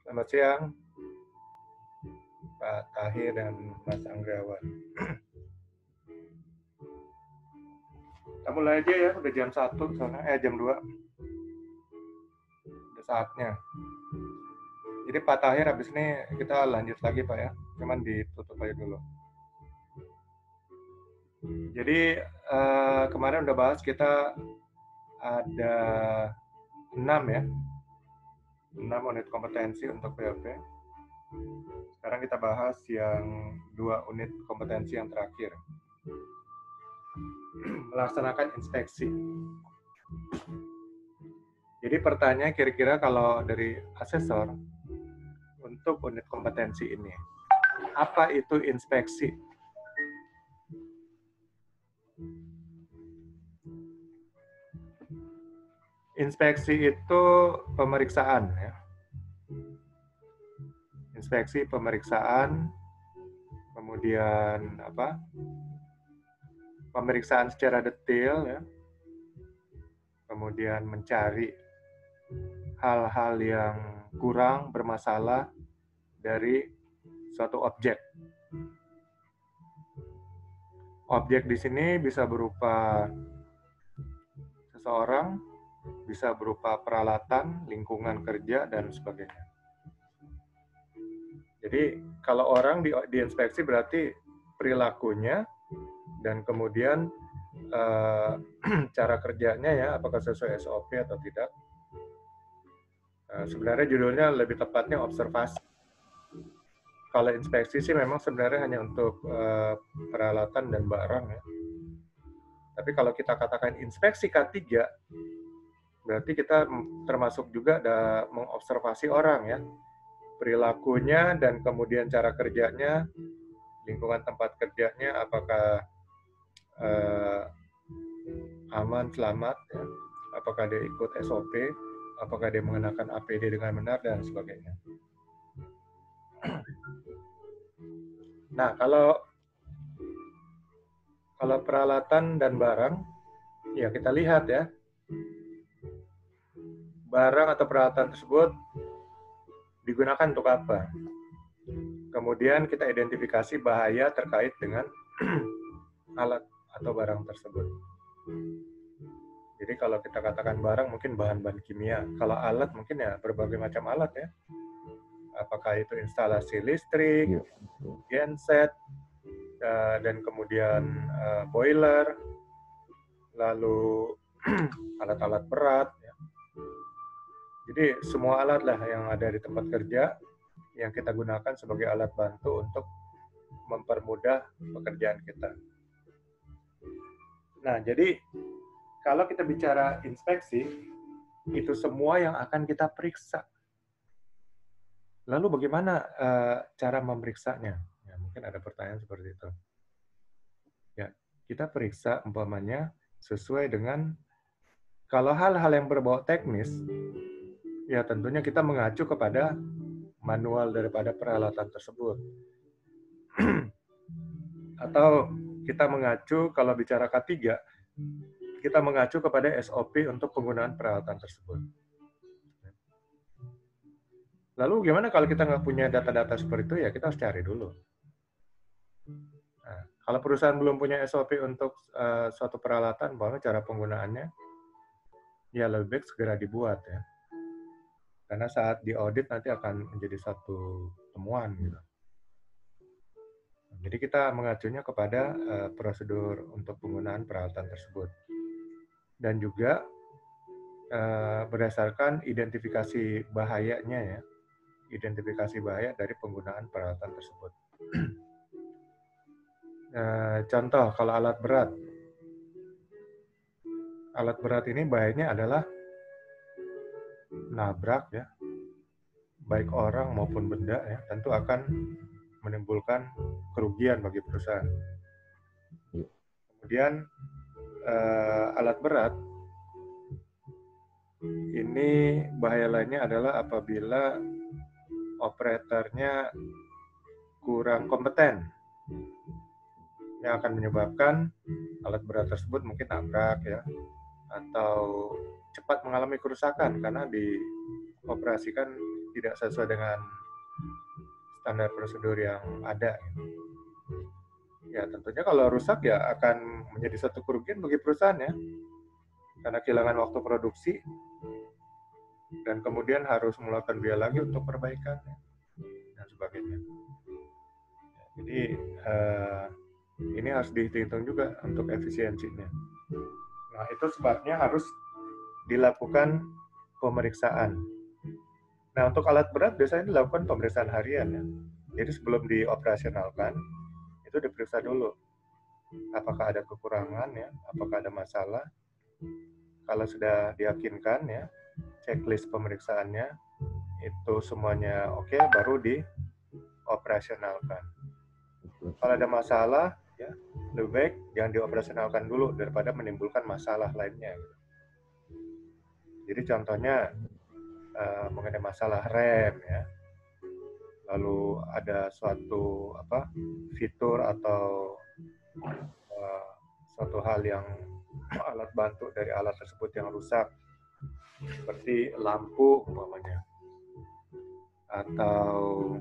Selamat siang, Pak Tahir dan Mas Anggrawan. Kita mulai aja ya, udah jam 1 soalnya, jam 2. Udah saatnya. Jadi Pak Tahir habis ini kita lanjut lagi Pak ya, cuman ditutup aja dulu. Jadi kemarin udah bahas kita ada 6 ya, 6 unit kompetensi untuk PLP. Sekarang kita bahas yang 2 unit kompetensi yang terakhir. Melaksanakan inspeksi. Jadi pertanyaan kira-kira kalau dari asesor untuk unit kompetensi ini, apa itu inspeksi? Inspeksi itu pemeriksaan ya. Inspeksi pemeriksaan, kemudian apa? Pemeriksaan secara detail ya. Kemudian mencari hal-hal yang kurang bermasalah dari suatu objek. Objek di sini bisa berupa seseorang, bisa berupa peralatan, lingkungan kerja, dan sebagainya. Jadi kalau orang diinspeksi berarti perilakunya dan kemudian cara kerjanya ya, apakah sesuai SOP atau tidak. Sebenarnya judulnya lebih tepatnya observasi. Kalau inspeksi sih memang sebenarnya hanya untuk peralatan dan barang ya. Tapi kalau kita katakan inspeksi K3, berarti kita termasuk juga mengobservasi orang ya. Perilakunya dan kemudian cara kerjanya, lingkungan tempat kerjanya, apakah aman, selamat, ya. Apakah dia ikut SOP, apakah dia mengenakan APD dengan benar, dan sebagainya. Nah, kalau peralatan dan barang, ya kita lihat ya, barang atau peralatan tersebut digunakan untuk apa. Kemudian kita identifikasi bahaya terkait dengan alat atau barang tersebut. Jadi kalau kita katakan barang mungkin bahan-bahan kimia. Kalau alat mungkin ya berbagai macam alat ya. Apakah itu instalasi listrik, genset, dan kemudian boiler, lalu alat-alat berat. Ya. Jadi semua alat lah yang ada di tempat kerja yang kita gunakan sebagai alat bantu untuk mempermudah pekerjaan kita. Nah, jadi kalau kita bicara inspeksi, itu semua yang akan kita periksa. Lalu bagaimana cara memeriksanya? Ya, mungkin ada pertanyaan seperti itu. Ya, kita periksa umpamanya sesuai dengan kalau hal-hal yang berbau teknis, ya tentunya kita mengacu kepada manual daripada peralatan tersebut. Atau kita mengacu, kalau bicara K3, kita mengacu kepada SOP untuk penggunaan peralatan tersebut. Lalu gimana kalau kita nggak punya data-data seperti itu, ya kita harus cari dulu. Nah, kalau perusahaan belum punya SOP untuk suatu peralatan, bahwa cara penggunaannya, ya lebih baik segera dibuat ya. Karena saat diaudit nanti akan menjadi satu temuan gitu. Jadi kita mengacunya kepada prosedur untuk penggunaan peralatan tersebut. Dan juga berdasarkan identifikasi bahayanya ya. Identifikasi bahaya dari penggunaan peralatan tersebut. Contoh kalau alat berat. Alat berat ini bahayanya adalah nabrak ya. Baik orang maupun benda ya, tentu akan menimbulkan kerugian bagi perusahaan. Kemudian alat berat ini bahaya lainnya adalah apabila operatornya kurang kompeten, yang akan menyebabkan alat berat tersebut mungkin nabrak ya, atau cepat mengalami kerusakan karena dioperasikan tidak sesuai dengan standar prosedur yang ada. Ya tentunya kalau rusak ya akan menjadi satu kerugian bagi perusahaan ya, karena kehilangan waktu produksi dan kemudian harus mengeluarkan biaya lagi untuk perbaikan dan sebagainya. Jadi ini harus dihitung juga untuk efisiensinya. Nah itu sebabnya harus dilakukan pemeriksaan. Nah untuk alat berat biasanya dilakukan pemeriksaan harian ya. Jadi sebelum dioperasionalkan itu diperiksa dulu apakah ada kekurangan ya, apakah ada masalah. Kalau sudah diyakinkan ya, checklist pemeriksaannya itu semuanya oke, baru dioperasionalkan. Kalau ada masalah ya, lebih baik jangan dioperasionalkan dulu daripada menimbulkan masalah lainnya. Jadi contohnya mengenai masalah rem ya, lalu ada suatu fitur atau suatu hal yang alat bantu dari alat tersebut yang rusak, seperti lampu umpamanya, atau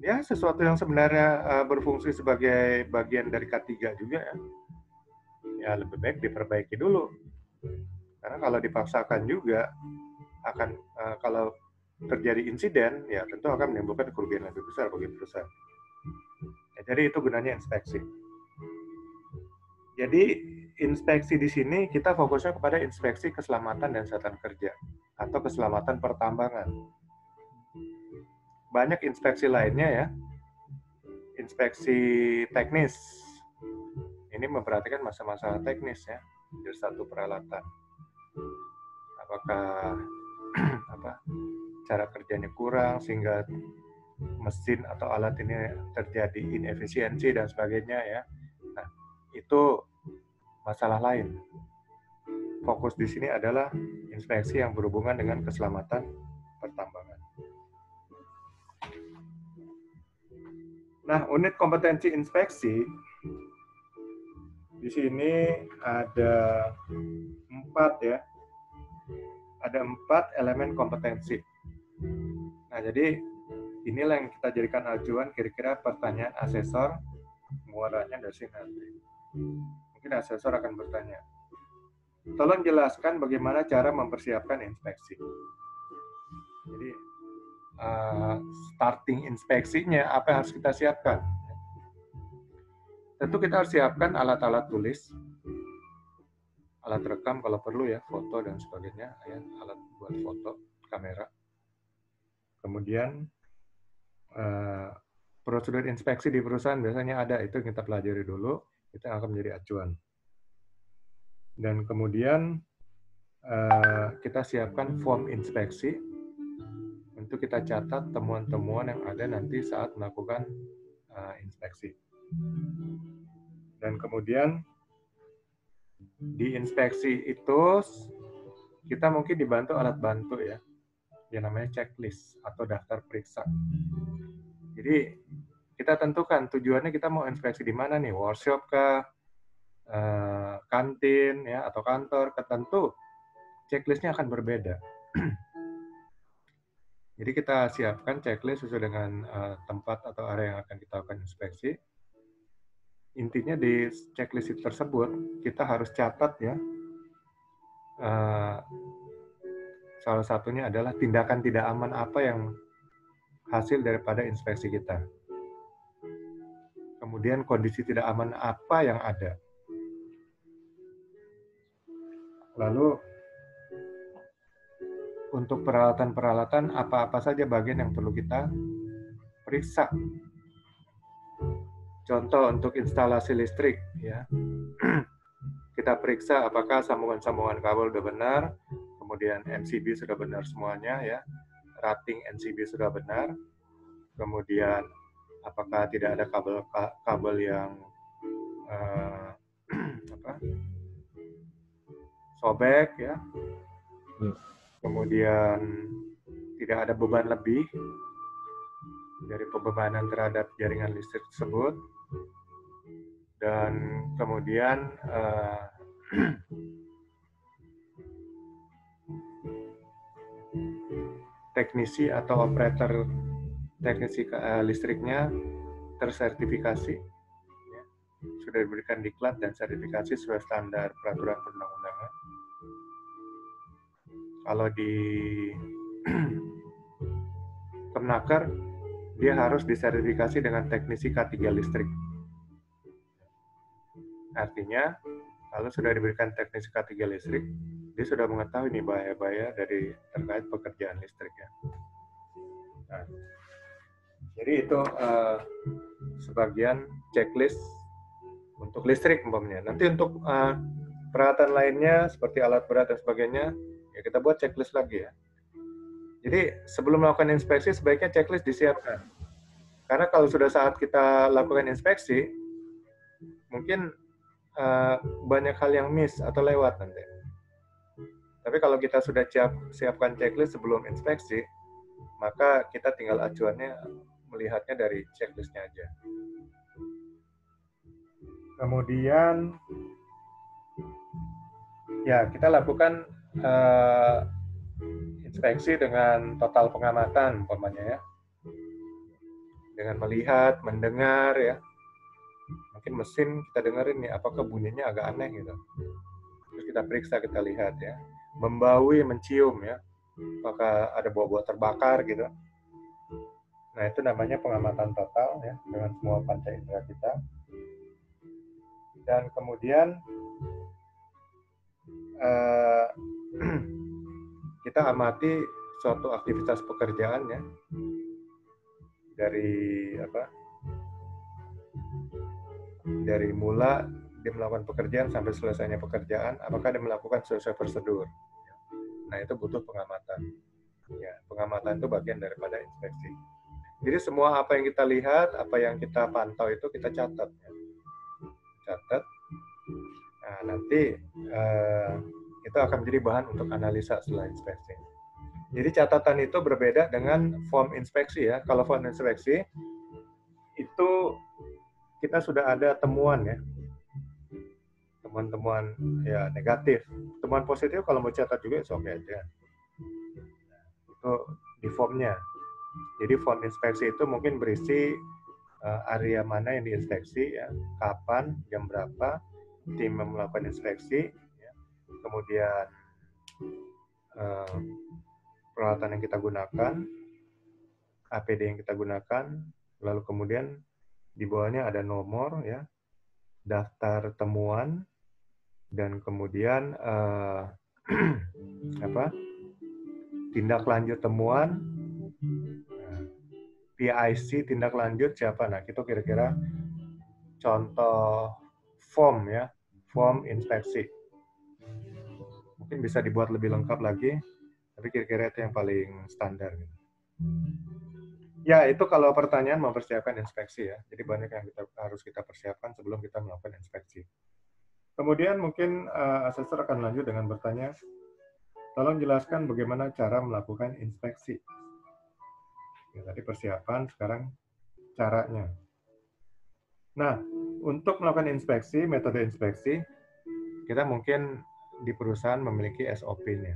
ya sesuatu yang sebenarnya berfungsi sebagai bagian dari K3 juga ya lebih baik diperbaiki dulu, karena kalau dipaksakan juga akan kalau terjadi insiden ya tentu akan menimbulkan kerugian lebih besar bagi perusahaan. Ya, jadi itu gunanya inspeksi. Jadi inspeksi di sini kita fokusnya kepada inspeksi keselamatan dan kesehatan kerja atau keselamatan pertambangan. Banyak inspeksi lainnya ya, inspeksi teknis. Ini memperhatikan masalah-masalah teknis ya dari satu peralatan. Apakah cara kerjanya kurang sehingga mesin atau alat ini terjadi inefisiensi dan sebagainya ya. Nah, itu masalah lain. Fokus di sini adalah inspeksi yang berhubungan dengan keselamatan pertambangan. Nah, unit kompetensi inspeksi di sini ada 4 ya. Ada 4 elemen kompetensi. Nah, jadi inilah yang kita jadikan acuan kira-kira pertanyaan asesor muaranya dari sini nanti. Mungkin asesor akan bertanya, tolong jelaskan bagaimana cara mempersiapkan inspeksi. Jadi starting inspeksinya apa yang harus kita siapkan? Tentu kita harus siapkan alat-alat tulis, alat rekam kalau perlu ya, foto dan sebagainya, ya, alat buat foto, kamera. Kemudian prosedur inspeksi di perusahaan biasanya ada, itu kita pelajari dulu, itu akan menjadi acuan. Dan kemudian kita siapkan form inspeksi untuk kita catat temuan-temuan yang ada nanti saat melakukan inspeksi. Dan kemudian di inspeksi itu kita mungkin dibantu alat bantu ya, yang namanya checklist atau daftar periksa. Jadi kita tentukan tujuannya kita mau inspeksi di mana nih, workshop kah, kantin ya atau kantor, tentu checklistnya akan berbeda. Jadi kita siapkan checklist sesuai dengan tempat atau area yang akan kita lakukan inspeksi. Intinya di checklist tersebut kita harus catat ya. Salah satunya adalah tindakan tidak aman apa yang hasil daripada inspeksi kita. Kemudian kondisi tidak aman apa yang ada. Lalu untuk peralatan-peralatan apa-apa saja bagian yang perlu kita periksa. Contoh untuk instalasi listrik ya. Kita periksa apakah sambungan-sambungan kabel sudah benar, kemudian NCB sudah benar semuanya ya. Rating NCB sudah benar. Kemudian apakah tidak ada kabel yang sobek ya. Kemudian tidak ada beban lebih dari pembebanan terhadap jaringan listrik tersebut. Dan kemudian teknisi atau operator teknisi listriknya tersertifikasi, ya, sudah diberikan diklat dan sertifikasi sesuai standar peraturan perundang-undangan. Kalau di Kemnaker, dia harus disertifikasi dengan teknisi K3 listrik. Artinya, kalau sudah diberikan teknisi K3 listrik, dia sudah mengetahui nih bahaya-bahaya dari terkait pekerjaan listrik ya. Nah, jadi itu sebagian checklist untuk listrik umpamanya. Nanti untuk peralatan lainnya seperti alat berat dan sebagainya, ya kita buat checklist lagi ya. Jadi sebelum melakukan inspeksi sebaiknya checklist disiapkan. Karena kalau sudah saat kita lakukan inspeksi, mungkin banyak hal yang miss atau lewat nanti. Tapi kalau kita sudah siapkan checklist sebelum inspeksi, maka kita tinggal acuannya melihatnya dari checklistnya aja. Kemudian, ya kita lakukan inspeksi dengan total pengamatan, umpamanya ya, dengan melihat, mendengar ya. Mungkin mesin kita dengerin nih, apakah bunyinya agak aneh gitu. Terus kita periksa, kita lihat ya. Membaui, mencium ya, apakah ada bau-bau terbakar gitu. Nah itu namanya pengamatan total ya, dengan semua panca indera kita. Dan kemudian kita amati suatu aktivitas pekerjaan ya, dari mula dia melakukan pekerjaan sampai selesainya pekerjaan, apakah dia melakukan sesuai prosedur. Nah itu butuh pengamatan. Ya, pengamatan itu bagian daripada inspeksi. Jadi semua apa yang kita lihat, apa yang kita pantau itu kita catat. Ya. Catat. Nah, nanti itu akan menjadi bahan untuk analisa setelah inspeksi. Jadi catatan itu berbeda dengan form inspeksi ya. Kalau form inspeksi itu kita sudah ada temuan ya. Temuan-temuan ya negatif. Temuan positif kalau mau catat juga oke aja. Itu di formnya. Jadi form inspeksi itu mungkin berisi area mana yang diinspeksi ya, kapan, jam berapa, tim yang melakukan inspeksi, ya. Kemudian peralatan yang kita gunakan, APD yang kita gunakan, lalu kemudian di bawahnya ada nomor ya, daftar temuan, dan kemudian tindak lanjut temuan, PIC tindak lanjut siapa? Nah itu kira-kira contoh form ya, form inspeksi. Mungkin bisa dibuat lebih lengkap lagi, tapi kira-kira itu yang paling standar. Ya, itu kalau pertanyaan mempersiapkan inspeksi ya. Jadi banyak yang harus kita persiapkan sebelum kita melakukan inspeksi. Kemudian mungkin asesor akan lanjut dengan bertanya, tolong jelaskan bagaimana cara melakukan inspeksi. Ya, tadi persiapan, sekarang caranya. Nah, untuk melakukan inspeksi, metode inspeksi, kita mungkin di perusahaan memiliki SOP-nya.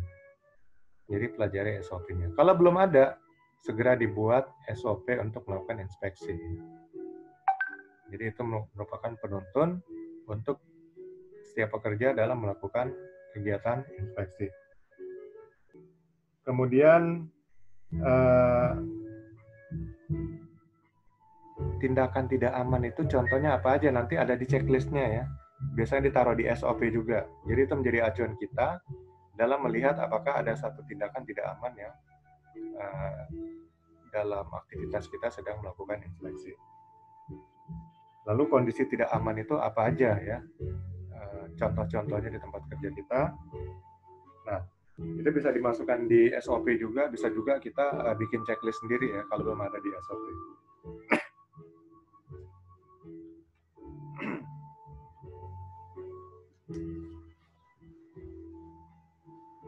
Jadi pelajari SOP-nya. Kalau belum ada, segera dibuat SOP untuk melakukan inspeksi. Jadi itu merupakan penuntun untuk setiap pekerja dalam melakukan kegiatan inspeksi. Kemudian tindakan tidak aman itu contohnya apa aja, nanti ada di checklistnya ya. Biasanya ditaruh di SOP juga. Jadi itu menjadi acuan kita dalam melihat apakah ada satu tindakan tidak aman yang dalam aktivitas kita sedang melakukan inspeksi. Lalu kondisi tidak aman itu apa aja ya? Contoh-contohnya di tempat kerja kita. Nah, itu bisa dimasukkan di SOP juga, bisa juga kita bikin checklist sendiri ya kalau belum ada di SOP.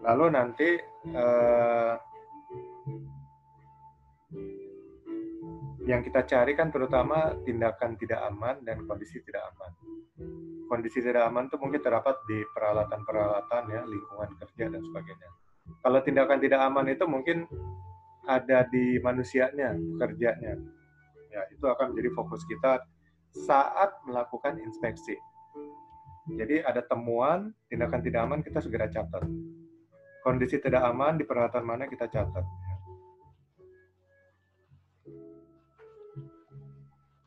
Lalu nanti yang kita cari kan terutama tindakan tidak aman dan kondisi tidak aman. Kondisi tidak aman itu mungkin terdapat di peralatan-peralatan ya, lingkungan kerja dan sebagainya. Kalau tindakan tidak aman itu mungkin ada di manusianya, pekerjanya. Ya, itu akan menjadi fokus kita saat melakukan inspeksi. Jadi ada temuan, tindakan tidak aman, kita segera catat. Kondisi tidak aman, di peralatan mana kita catat.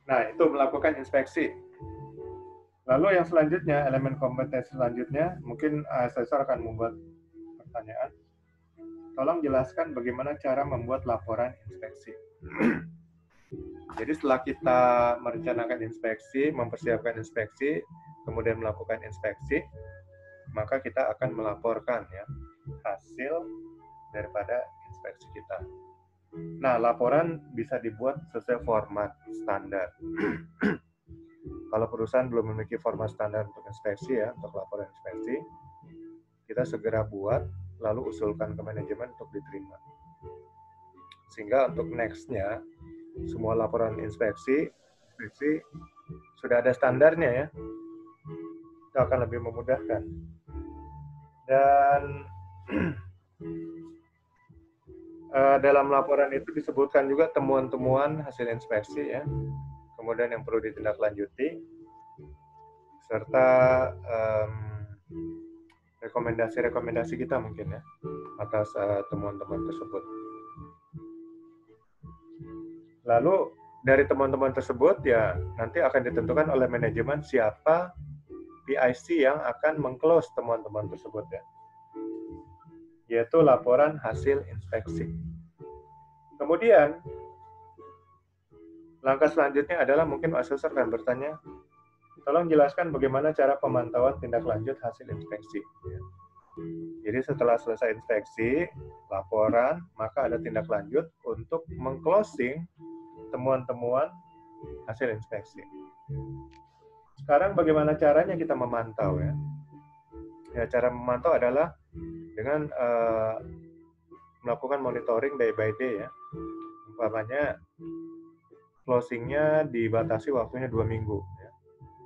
Nah, itu melakukan inspeksi. Lalu yang selanjutnya, elemen kompetensi selanjutnya, mungkin asesor akan membuat pertanyaan. Tolong jelaskan bagaimana cara membuat laporan inspeksi. Jadi setelah kita merencanakan inspeksi, mempersiapkan inspeksi, kemudian melakukan inspeksi, maka kita akan melaporkan ya hasil daripada inspeksi kita. Nah, laporan bisa dibuat sesuai format standar. Kalau perusahaan belum memiliki format standar untuk inspeksi ya, untuk laporan inspeksi, kita segera buat, lalu usulkan ke manajemen untuk diterima. Sehingga untuk next-nya, semua laporan inspeksi sudah ada standarnya ya, itu akan lebih memudahkan. Dan dalam laporan itu disebutkan juga temuan-temuan hasil inspeksi ya, kemudian yang perlu ditindaklanjuti, serta rekomendasi-rekomendasi kita mungkin ya atas temuan-temuan tersebut. Lalu dari temuan-temuan tersebut ya nanti akan ditentukan oleh manajemen siapa PIC yang akan meng-close temuan-temuan tersebut ya, yaitu laporan hasil inspeksi. Kemudian langkah selanjutnya adalah mungkin asesor akan bertanya, tolong jelaskan bagaimana cara pemantauan tindak lanjut hasil inspeksi. Jadi setelah selesai inspeksi, laporan, maka ada tindak lanjut untuk meng-closing temuan-temuan hasil inspeksi. Sekarang bagaimana caranya kita memantau ya? Ya, cara memantau adalah dengan melakukan monitoring day by day ya. Umpamanya closingnya dibatasi waktunya 2 minggu. Ya.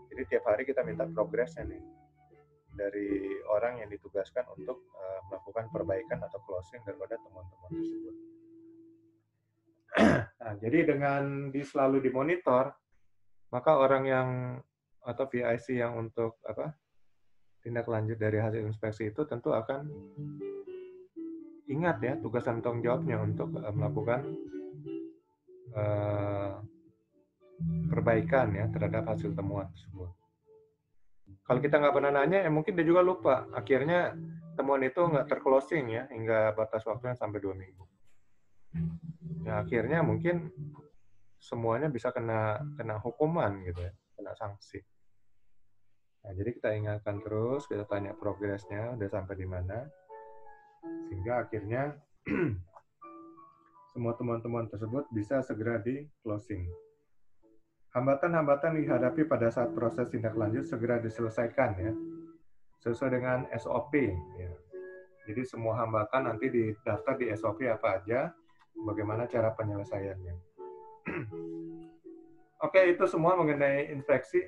Jadi tiap hari kita minta progresnya nih dari orang yang ditugaskan untuk melakukan perbaikan atau closing daripada temuan-temuan tersebut. Nah, jadi dengan selalu dimonitor, maka orang yang atau PIC yang untuk tindak lanjut dari hasil inspeksi itu tentu akan ingat ya tugas dan tanggung jawabnya untuk melakukan perbaikan ya terhadap hasil temuan tersebut. Kalau kita nggak pernah nanya, ya mungkin dia juga lupa. Akhirnya temuan itu nggak terclosing ya hingga batas waktunya sampai 2 minggu. Ya, akhirnya mungkin semuanya bisa kena hukuman gitu ya, kena sanksi. Nah, jadi kita ingatkan terus, kita tanya progresnya udah sampai di mana, sehingga akhirnya semua temuan-temuan tersebut bisa segera di closing. Hambatan-hambatan dihadapi pada saat proses tindak lanjut segera diselesaikan ya, sesuai dengan SOP. Ya. Jadi semua hambatan nanti didaftar di SOP apa aja, bagaimana cara penyelesaiannya. Oke, itu semua mengenai inspeksi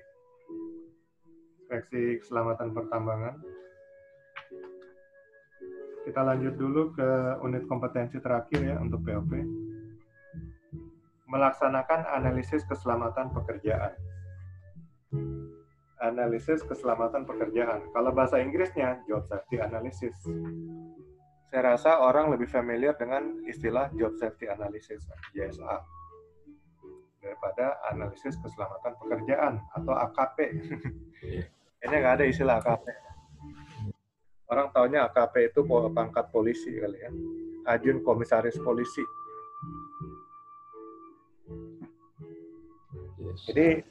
keselamatan pertambangan. Kita lanjut dulu ke unit kompetensi terakhir ya untuk POP. Melaksanakan analisis keselamatan pekerjaan. Analisis keselamatan pekerjaan. Kalau bahasa Inggrisnya, job safety analysis. Saya rasa orang lebih familiar dengan istilah job safety analysis, JSA, daripada analisis keselamatan pekerjaan atau AKP. Ini nggak ada istilah AKP. Orang taunya AKP itu pangkat polisi kali ya, Ajun Komisaris Polisi. Jadi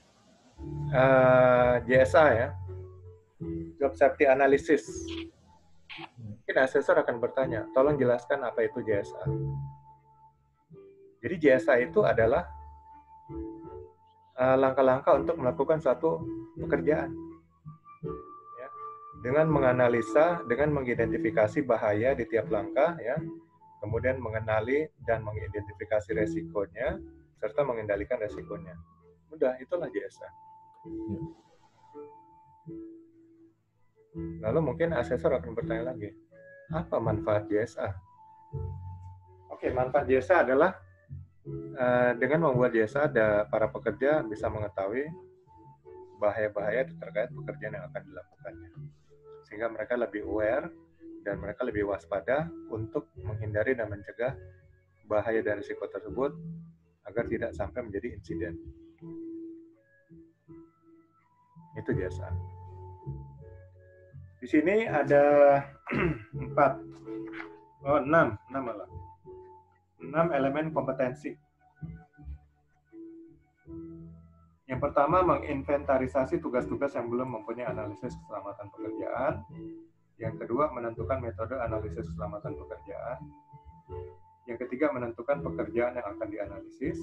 JSA ya, Job Safety Analysis. Mungkin asesor akan bertanya, tolong jelaskan apa itu JSA. Jadi JSA itu adalah langkah-langkah untuk melakukan suatu pekerjaan. Ya. Dengan menganalisa, dengan mengidentifikasi bahaya di tiap langkah, ya, kemudian mengenali dan mengidentifikasi resikonya, serta mengendalikan resikonya. Udah, itulah JSA. Lalu mungkin asesor akan bertanya lagi, apa manfaat JSA? Oke, manfaat JSA adalah dengan membuat JSA, para pekerja bisa mengetahui bahaya-bahaya terkait pekerjaan yang akan dilakukannya. Sehingga mereka lebih aware dan mereka lebih waspada untuk menghindari dan mencegah bahaya dan risiko tersebut agar tidak sampai menjadi insiden. Itu JSA. Di sini ada 6 malah. 6 elemen kompetensi. Yang pertama, menginventarisasi tugas-tugas yang belum mempunyai analisis keselamatan pekerjaan. Yang kedua, menentukan metode analisis keselamatan pekerjaan. Yang ketiga, menentukan pekerjaan yang akan dianalisis.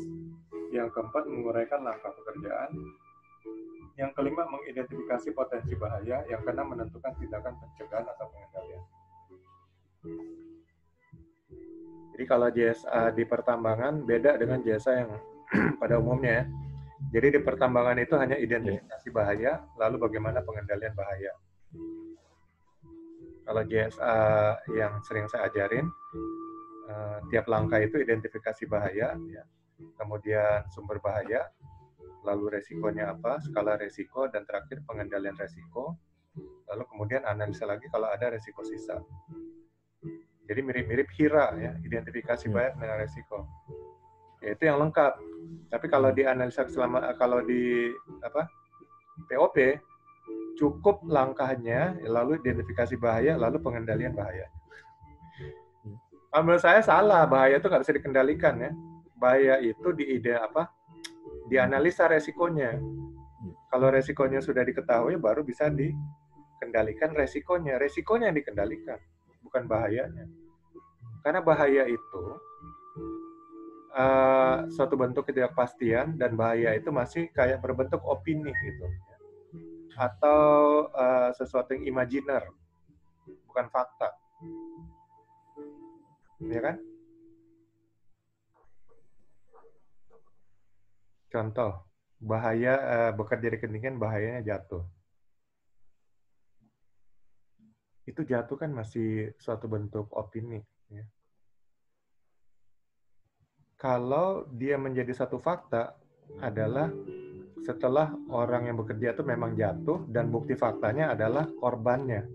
Yang keempat, menguraikan langkah pekerjaan. Yang kelima, mengidentifikasi potensi bahaya. Yang keenam, menentukan tindakan pencegahan atau pengendalian. Jadi kalau JSA di pertambangan beda dengan JSA yang pada umumnya ya. Jadi di pertambangan itu hanya identifikasi bahaya, lalu bagaimana pengendalian bahaya. Kalau JSA yang sering saya ajarin, tiap langkah itu identifikasi bahaya, ya. Kemudian sumber bahaya, lalu resikonya apa, skala resiko, dan terakhir pengendalian resiko, lalu kemudian analisa lagi kalau ada resiko sisa. Jadi mirip-mirip HIRA, ya, identifikasi bahaya dengan resiko. Ya, itu yang lengkap. Tapi kalau di analisa kalau di POP cukup langkahnya, lalu identifikasi bahaya, lalu pengendalian bahaya. Menurut saya salah, bahaya itu nggak bisa dikendalikan ya. Bahaya itu dianalisa resikonya. Kalau resikonya sudah diketahui, baru bisa dikendalikan resikonya. Resikonya yang dikendalikan, bukan bahayanya. Karena bahaya itu suatu bentuk ketidakpastian, dan bahaya itu masih kayak berbentuk opini gitu, atau sesuatu yang imajiner, bukan fakta, ya kan? Contoh, bahaya bekerja di ketinggian, bahayanya jatuh. Itu jatuh kan masih suatu bentuk opini. Ya. Kalau dia menjadi satu fakta adalah setelah orang yang bekerja itu memang jatuh dan bukti faktanya adalah korbannya.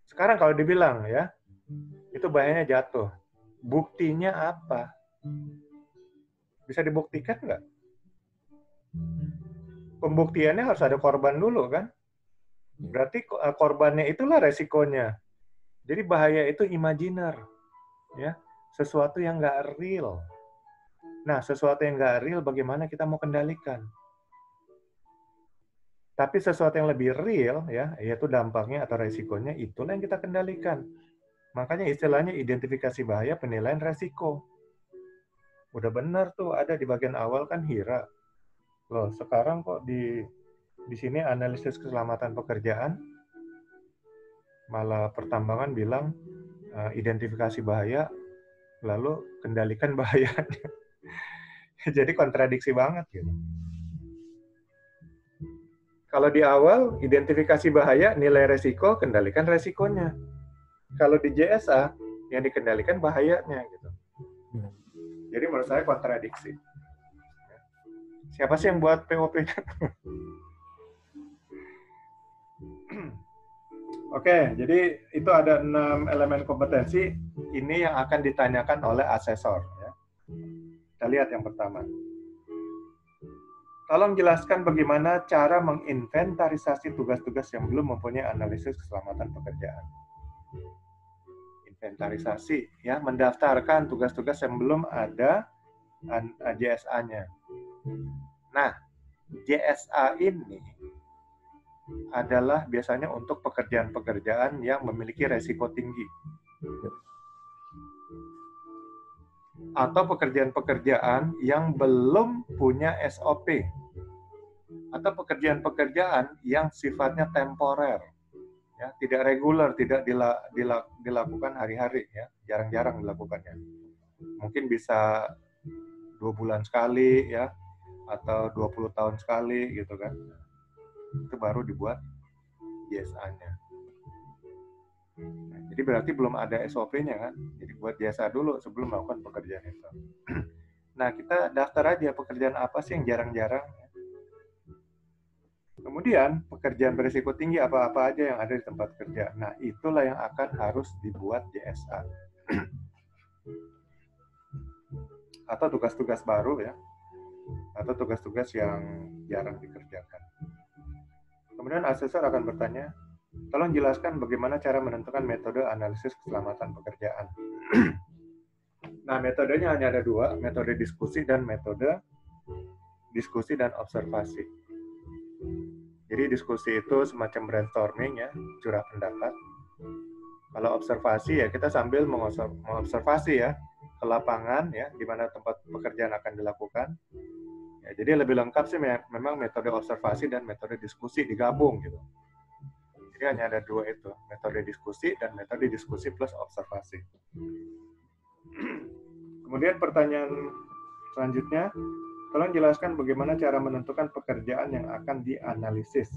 Sekarang kalau dibilang ya, itu bahayanya jatuh. Buktinya apa? Bisa dibuktikan nggak? Pembuktiannya harus ada korban dulu kan? Berarti korbannya itulah resikonya. Jadi bahaya itu imajiner, ya, sesuatu yang nggak real. Nah, sesuatu yang nggak real, bagaimana kita mau kendalikan? Tapi sesuatu yang lebih real, ya, yaitu dampaknya atau resikonya, itulah yang kita kendalikan. Makanya istilahnya identifikasi bahaya, penilaian resiko. Udah benar tuh, ada di bagian awal kan HIRA. Loh, sekarang kok di sini analisis keselamatan pekerjaan, malah pertambangan bilang identifikasi bahaya, lalu kendalikan bahayanya. Jadi kontradiksi banget gitu. Kalau di awal identifikasi bahaya, nilai resiko, kendalikan resikonya. Kalau di JSA yang dikendalikan bahayanya gitu. Jadi menurut saya kontradiksi. Siapa sih yang buat POP? Oke, jadi itu ada 6 elemen kompetensi. Ini yang akan ditanyakan oleh asesor. Ya. Kita lihat yang pertama. Tolong jelaskan bagaimana cara menginventarisasi tugas-tugas yang belum mempunyai analisis keselamatan pekerjaan. Inventarisasi, ya, mendaftarkan tugas-tugas yang belum ada JSA-nya. Nah, JSA ini adalah biasanya untuk pekerjaan-pekerjaan yang memiliki resiko tinggi. Atau pekerjaan-pekerjaan yang belum punya SOP. Atau pekerjaan-pekerjaan yang sifatnya temporer. Ya, tidak reguler, tidak dilakukan hari-hari, ya, jarang-jarang dilakukannya. Mungkin bisa 2 bulan sekali, ya, atau 20 tahun sekali, gitu kan. Itu baru dibuat JSA-nya. Nah, jadi berarti belum ada SOP-nya kan. Jadi buat jasa dulu sebelum melakukan pekerjaan itu. Nah, kita daftar aja pekerjaan apa sih yang jarang-jarang. Kemudian, pekerjaan berisiko tinggi apa-apa aja yang ada di tempat kerja. Nah, itulah yang akan harus dibuat JSA. Atau tugas-tugas baru ya. Atau tugas-tugas yang jarang dikerjakan. Kemudian asesor akan bertanya, tolong jelaskan bagaimana cara menentukan metode analisis keselamatan pekerjaan. Nah, metodenya hanya ada dua, metode diskusi dan metode diskusi dan observasi. Jadi diskusi itu semacam brainstorming ya, curah pendapat. Kalau observasi ya kita sambil mengobservasi ya ke lapangan ya, di mana tempat pekerjaan akan dilakukan. Ya, jadi lebih lengkap sih memang metode observasi dan metode diskusi digabung gitu. Jadi hanya ada dua itu, metode diskusi dan metode diskusi plus observasi. Kemudian pertanyaan selanjutnya, tolong jelaskan bagaimana cara menentukan pekerjaan yang akan dianalisis.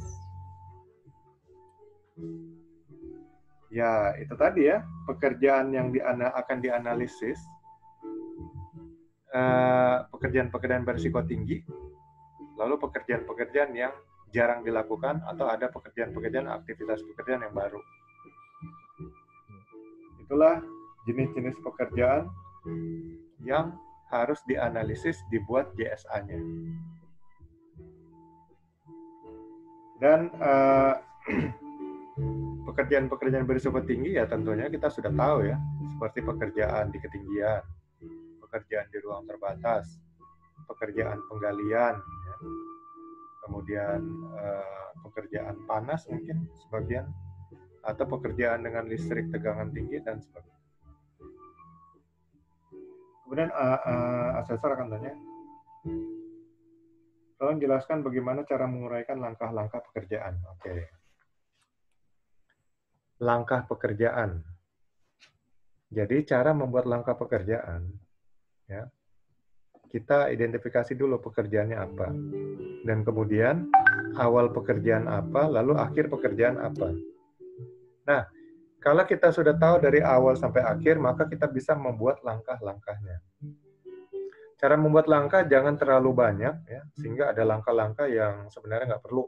Ya, itu tadi ya, pekerjaan yang akan dianalisis, pekerjaan-pekerjaan berisiko tinggi, lalu pekerjaan-pekerjaan yang jarang dilakukan, atau ada pekerjaan-pekerjaan aktivitas pekerjaan yang baru. Itulah jenis-jenis pekerjaan yang harus dianalisis dibuat JSA-nya. Dan pekerjaan-pekerjaan berisiko tinggi ya tentunya kita sudah tahu ya, seperti pekerjaan di ketinggian, pekerjaan di ruang terbatas, pekerjaan penggalian, ya. Kemudian pekerjaan panas mungkin sebagian, atau pekerjaan dengan listrik tegangan tinggi dan sebagainya. Kemudian asesor akan tanya, tolong jelaskan bagaimana cara menguraikan langkah-langkah pekerjaan. Oke. Langkah pekerjaan. Jadi cara membuat langkah pekerjaan, ya, kita identifikasi dulu pekerjaannya apa, dan kemudian awal pekerjaan apa, lalu akhir pekerjaan apa. Nah, kalau kita sudah tahu dari awal sampai akhir, maka kita bisa membuat langkah-langkahnya. Cara membuat langkah jangan terlalu banyak, ya, sehingga ada langkah-langkah yang sebenarnya nggak perlu.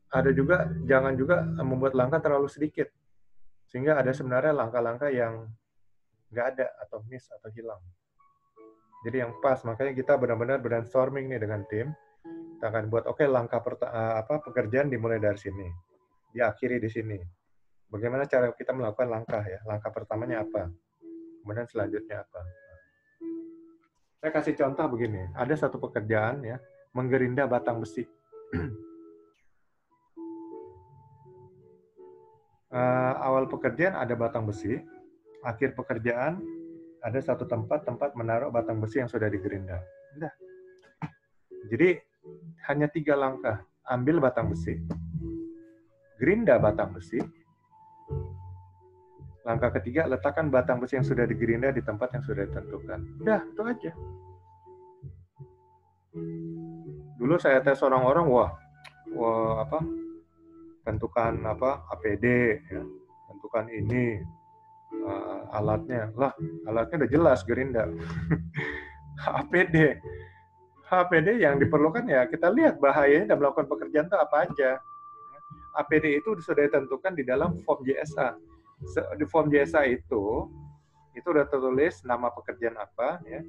Ada juga, jangan juga membuat langkah terlalu sedikit, sehingga ada sebenarnya langkah-langkah yang nggak ada, atau miss, atau hilang. Jadi yang pas, makanya kita benar-benar brainstorming nih dengan tim. Kita akan buat, oke, langkah pekerjaan dimulai dari sini, diakhiri di sini. Bagaimana cara kita melakukan langkah ya? Langkah pertamanya apa? Kemudian selanjutnya apa? Saya kasih contoh begini. Ada satu pekerjaan ya, menggerinda batang besi. Awal pekerjaan ada batang besi, akhir pekerjaan ada satu tempat menaruh batang besi yang sudah digerinda. Udah. Jadi hanya 3 langkah. Ambil batang besi, gerinda batang besi. Langkah ketiga, letakkan batang besi yang sudah digerinda di tempat yang sudah ditentukan. Udah, itu aja. Dulu saya tes orang-orang, wah apa? Tentukan apa? APD, ya. Tentukan ini, alatnya. Lah, alatnya udah jelas gerinda. APD yang diperlukan ya kita lihat bahayanya dan melakukan pekerjaan itu apa aja. APD itu sudah ditentukan di dalam form JSA. Di form JSA itu udah tertulis nama pekerjaan apa, ya.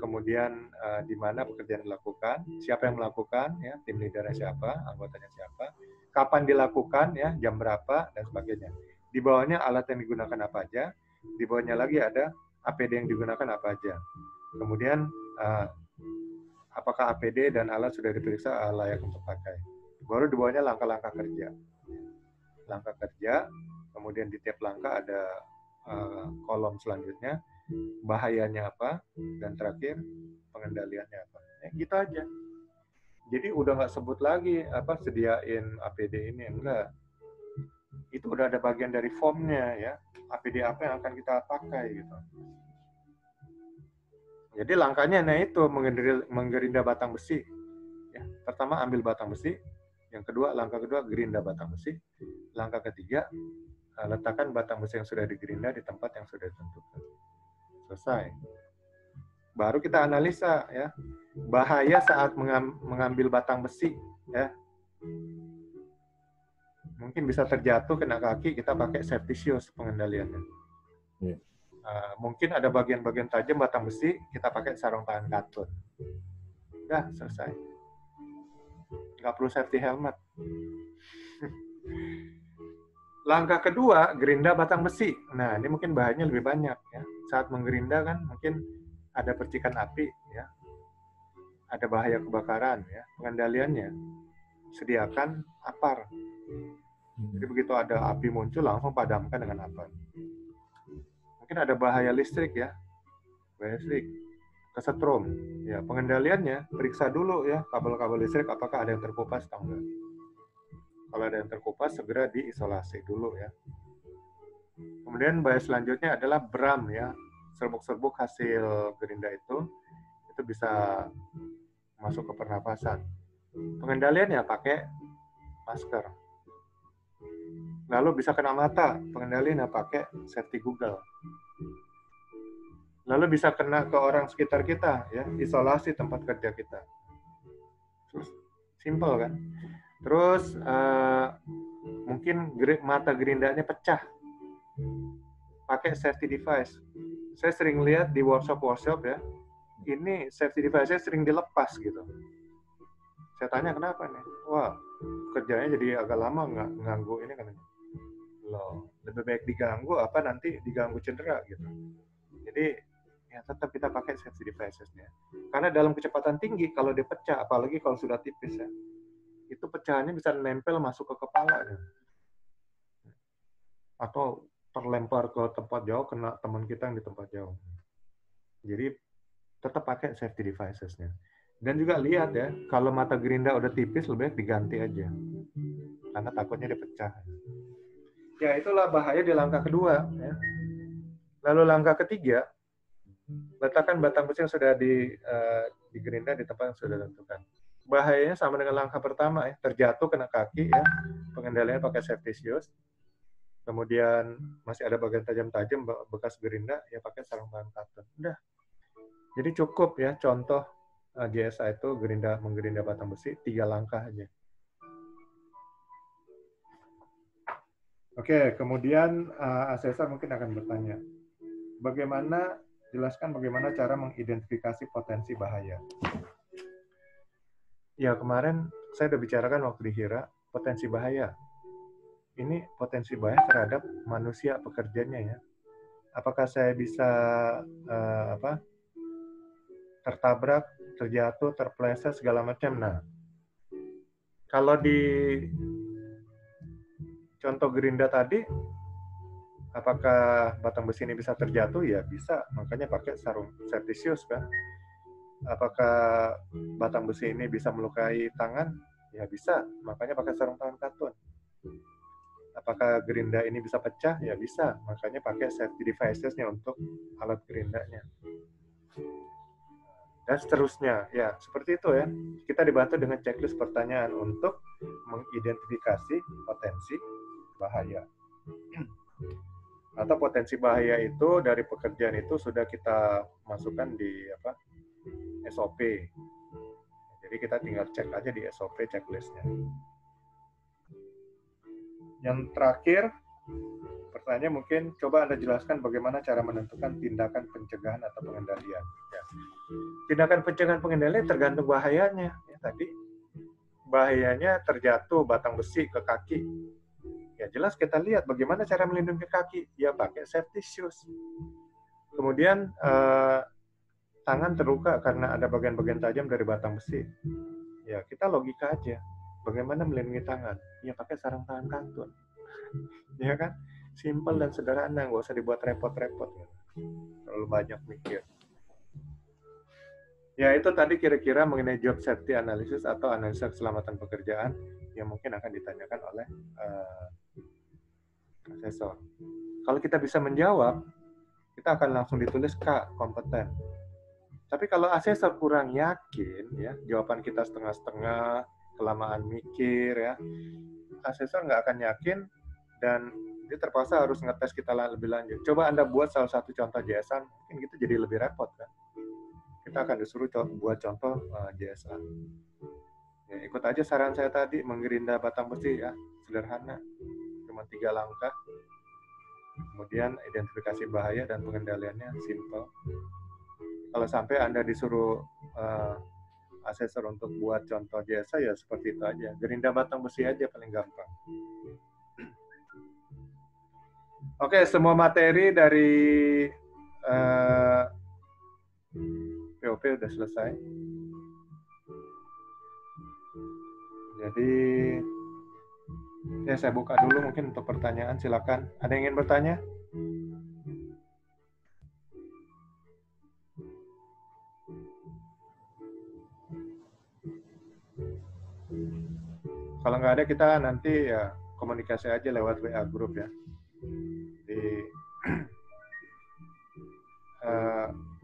Kemudian di mana pekerjaan dilakukan, siapa yang melakukan, ya, tim leadernya siapa, anggotanya siapa, kapan dilakukan, ya, jam berapa dan sebagainya. Di bawahnya alat yang digunakan apa aja, di bawahnya lagi ada APD yang digunakan apa aja. Kemudian apakah APD dan alat sudah diperiksa layak untuk pakai. Baru di bawahnya langkah-langkah kerja. Langkah kerja, kemudian di tiap langkah ada kolom selanjutnya, bahayanya apa, dan terakhir pengendaliannya apa. Ya, gitu aja. Jadi udah nggak sebut lagi apa sediain APD ini, enggak. Itu udah ada bagian dari formnya ya. APD apa yang akan kita pakai gitu. Jadi langkahnya nah itu menggerinda batang besi. Ya, pertama ambil batang besi, Yang kedua, langkah kedua, gerinda batang besi. Langkah ketiga, letakkan batang besi yang sudah digerinda di tempat yang sudah ditentukan. Selesai. Baru kita analisa ya. Bahaya saat mengambil batang besi ya. Mungkin bisa terjatuh, kena kaki, kita pakai safety shoes pengendaliannya. Yeah. Mungkin ada bagian-bagian tajam batang besi, kita pakai sarung tangan katun. Udah, selesai. Nggak perlu safety helmet. Langkah kedua, gerinda batang besi. Nah, ini mungkin bahayanya lebih banyak ya. Saat menggerinda kan mungkin ada percikan api ya. Ada bahaya kebakaran ya. Pengendaliannya sediakan apar. Jadi begitu ada api muncul langsung padamkan dengan apar. Mungkin ada bahaya listrik ya. Bahaya listrik. Kesetrum. Ya, pengendaliannya periksa dulu ya kabel-kabel listrik apakah ada yang terkupas atau enggak. Kalau ada yang terkupas, segera diisolasi dulu ya. Kemudian bahaya selanjutnya adalah bram ya. Serbuk-serbuk hasil gerinda itu bisa masuk ke pernapasan. Pengendaliannya pakai masker. Lalu bisa kena mata, pengendaliannya pakai safety Google. Lalu bisa kena ke orang sekitar kita ya, isolasi tempat kerja kita. Terus simple kan? Terus mungkin mata gerindanya pecah, pakai safety device. Saya sering lihat di workshop ya, ini safety device-nya sering dilepas gitu. Saya tanya kenapa nih? Wah, kerjanya jadi agak lama nggak nganggu ini kan? Loh, lebih baik diganggu apa nanti diganggu cedera gitu. Jadi ya tetap kita pakai safety devices-nya. Karena dalam kecepatan tinggi kalau dia pecah, apalagi kalau sudah tipis ya, itu pecahannya bisa nempel masuk ke kepala ya. Atau terlempar ke tempat jauh, kena teman kita yang di tempat jauh. Jadi tetap pakai safety devices-nya. Dan juga lihat ya, kalau mata gerinda udah tipis lebih baik diganti aja. Karena takutnya dia pecah. Ya itulah bahaya di langkah kedua ya. Lalu langkah ketiga, letakkan batang besi yang sudah digerinda di tempat yang sudah ditentukan. Bahayanya sama dengan langkah pertama ya, terjatuh kena kaki ya, pengendaliannya pakai safety shoes. Kemudian masih ada bagian tajam-tajam bekas gerinda ya pakai sarung tangan katun. Udah. Jadi cukup ya contoh GSA itu menggerinda batang besi 3 langkah aja. Oke, kemudian asesor mungkin akan bertanya, jelaskan bagaimana cara mengidentifikasi potensi bahaya. Ya, kemarin saya sudah bicarakan waktu di HIRA, potensi bahaya. Ini potensi bahaya terhadap manusia pekerjanya ya. Apakah saya bisa tertabrak, terjatuh, terpeleset, segala macam. Nah, kalau di contoh gerinda tadi, apakah batang besi ini bisa terjatuh? Ya bisa, makanya pakai sarung safety shoes kan. Apakah batang besi ini bisa melukai tangan? Ya bisa, makanya pakai sarung tangan katun. Apakah gerinda ini bisa pecah? Ya bisa, makanya pakai safety devices-nya untuk alat gerindanya. Dan seterusnya, ya seperti itu ya. Kita dibantu dengan checklist pertanyaan untuk mengidentifikasi potensi bahaya. Atau potensi bahaya itu dari pekerjaan itu sudah kita masukkan di SOP. Jadi kita tinggal cek aja di SOP checklist-nya. Yang terakhir, pertanyaan mungkin coba Anda jelaskan bagaimana cara menentukan tindakan pencegahan atau pengendalian. Ya. Tindakan pencegahan pengendalian tergantung bahayanya. Ya, tadi bahayanya terjatuh batang besi ke kaki. Ya jelas kita lihat bagaimana cara melindungi kaki. Ya pakai safety shoes. Kemudian tangan terluka karena ada bagian-bagian tajam dari batang besi. Ya kita logika aja. Bagaimana melindungi tangan? Ya pakai sarung tangan katun. Ya kan? Simpel dan sederhana, nggak usah dibuat repot-repot. Terlalu banyak mikir. Ya itu tadi kira-kira mengenai job safety analysis atau analisa keselamatan pekerjaan yang mungkin akan ditanyakan oleh asesor. Kalau kita bisa menjawab, kita akan langsung ditulis K, kompeten. Tapi kalau asesor kurang yakin, ya jawaban kita setengah-setengah, kelamaan mikir ya, asesor nggak akan yakin dan dia terpaksa harus ngetes kita lebih lanjut. Coba Anda buat salah satu contoh JSA, mungkin gitu jadi lebih repot kan. Kita akan disuruh buat contoh JSA. Ya, ikut aja saran saya tadi, menggerinda batang besi ya, sederhana, cuma 3 langkah. Kemudian identifikasi bahaya dan pengendaliannya simple. Kalau sampai Anda disuruh asesor untuk buat contoh jasa, ya seperti itu aja. Gerinda batang besi aja paling gampang. Oke, semua materi dari POP udah selesai. Jadi, ya saya buka dulu mungkin untuk pertanyaan, silakan. Ada yang ingin bertanya? Kalau nggak ada, kita nanti ya komunikasi aja lewat WA group ya. Jadi,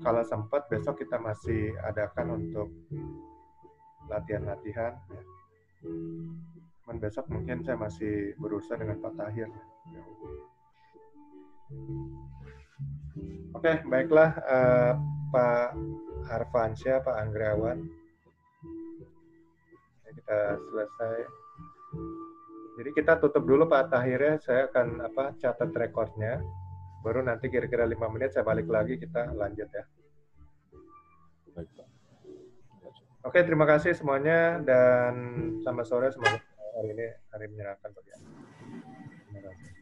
kalau sempat besok kita masih adakan untuk latihan-latihan. Ya. Cuman besok mungkin saya masih berurusan dengan Pak Tahir. Oke, baiklah Pak Harfansyah, Pak Anggriawan. Kita selesai. Jadi kita tutup dulu Pak Tahirnya, saya akan catat rekornya. Baru nanti kira-kira 5 menit saya balik lagi, kita lanjut ya. Oke, terima kasih semuanya dan selamat sore, semoga hari ini hari menyenangkan bagi Anda. Terima kasih.